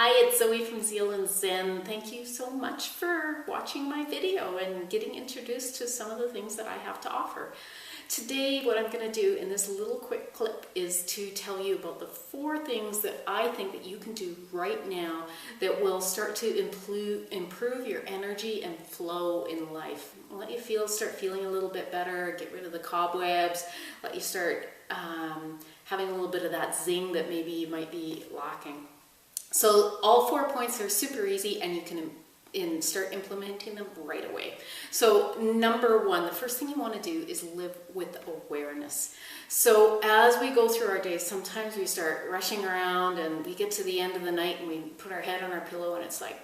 Hi, it's Zoe from Zeal Zen. Thank you so much for watching my video and getting introduced to some of the things that I have to offer. Today, what I'm going to do in this little quick clip is to tell you about the 4 things that I think that you can do right now that will start to improve your energy and flow in life. Let you start feeling a little bit better, get rid of the cobwebs, let you start having a little bit of that zing that maybe you might be lacking. So all 4 points are super easy and you can start implementing them right away. So number 1, the first thing you want to do is live with awareness. So as we go through our days, sometimes we start rushing around and we get to the end of the night and we put our head on our pillow and it's like,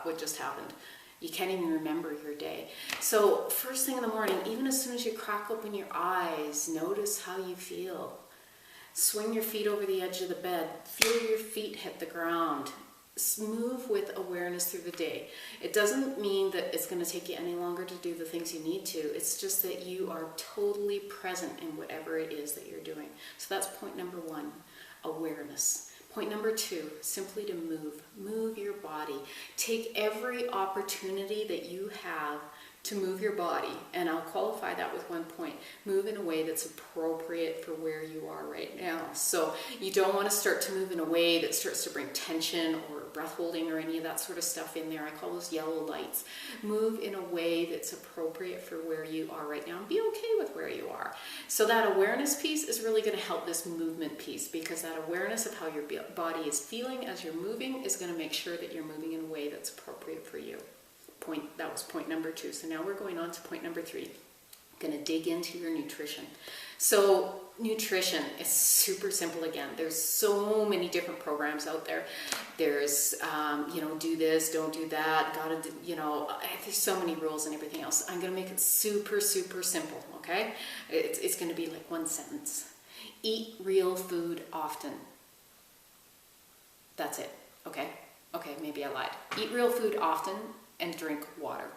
what just happened? You can't even remember your day. So first thing in the morning, even as soon as you crack open your eyes, notice how you feel. Swing your feet over the edge of the bed. Feel your feet hit the ground. Move with awareness through the day. It doesn't mean that it's going to take you any longer to do the things you need to. It's just that you are totally present in whatever it is that you're doing. So that's point number 1, awareness. Point number 2, simply to move. Move your body. Take every opportunity that you have to move your body, and I'll qualify that with one point. Move in a way that's appropriate for where you are right now. So you don't want to start to move in a way that starts to bring tension or breath holding or any of that sort of stuff in there. I call those yellow lights. Move in a way that's appropriate for where you are right now and be okay with where you are. So that awareness piece is really going to help this movement piece, because that awareness of how your body is feeling as you're moving is going to make sure that you're moving in a way that's appropriate for you. That was point number 2. So now we're going on to point number 3. I'm going to dig into your nutrition. So nutrition is super simple again. There's so many different programs out there. There's, do this, don't do that, gotta, there's so many rules and everything else. I'm going to make it super, super simple, okay? It's going to be like one sentence. Eat real food often. That's it, okay? Okay, maybe I lied. Eat real food often and drink water.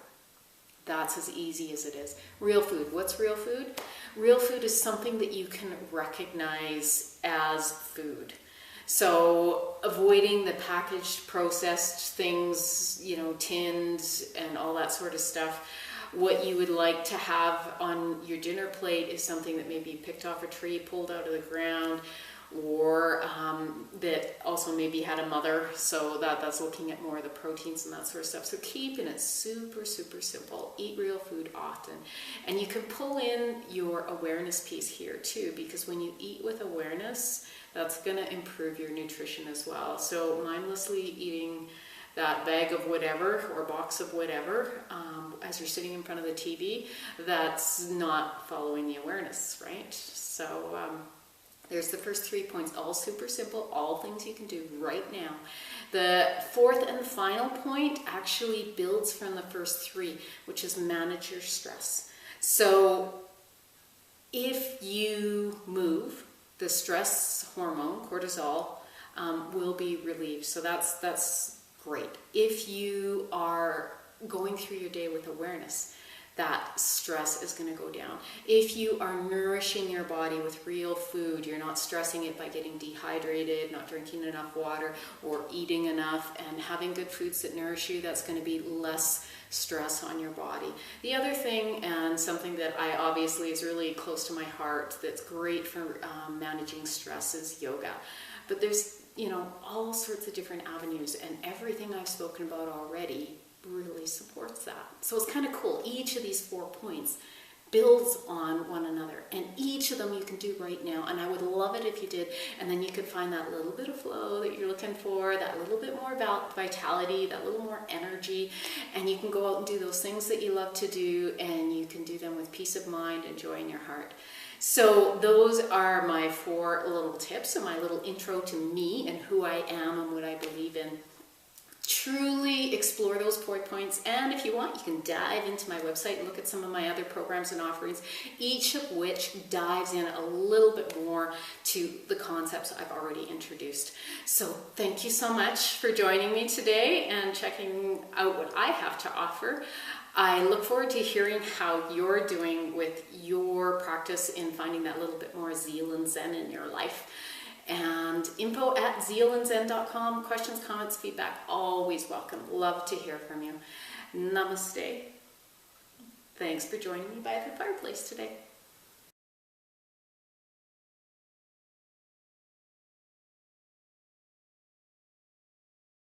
That's as easy as it is. Real food. What's real food? Real food is something that you can recognize as food. So avoiding the packaged, processed things, tinned and all that sort of stuff. What you would like to have on your dinner plate is something that maybe you picked off a tree, pulled out of the ground, or that also maybe had a mother, so that's looking at more of the proteins and that sort of stuff. So keeping it super, super simple. Eat real food often. And you can pull in your awareness piece here too, because when you eat with awareness, that's going to improve your nutrition as well. So mindlessly eating that bag of whatever or box of whatever as you're sitting in front of the TV, that's not following the awareness, right? So there's the first 3 points, all super simple, all things you can do right now. The 4th and final point actually builds from the first 3, which is manage your stress. So if you move, the stress hormone, cortisol, will be relieved. So that's great. If you are going through your day with awareness, that stress is going to go down. If you are nourishing your body with real food, you're not stressing it by getting dehydrated, not drinking enough water, or eating enough, and having good foods that nourish you, that's going to be less stress on your body. The other thing, and something that I obviously is really close to my heart, that's great for managing stress, is yoga. But there's, all sorts of different avenues, and everything I've spoken about already really supports that. So it's kind of cool. Each of these 4 points builds on one another, and each of them you can do right now, and I would love it if you did, and then you could find that little bit of flow that you're looking for, that little bit more vitality, that little more energy, and you can go out and do those things that you love to do, and you can do them with peace of mind and joy in your heart. So those are my 4 little tips and my little intro to me and who I am and what I believe in. Truly explore those 4 points, and if you want, you can dive into my website and look at some of my other programs and offerings, each of which dives in a little bit more to the concepts I've already introduced. So thank you so much for joining me today and checking out what I have to offer. I look forward to hearing how you're doing with your practice in finding that little bit more zeal and zen in your life. And info@zealandzen.com. Questions, comments, feedback, always welcome. Love to hear from you. Namaste. Thanks for joining me by the fireplace today.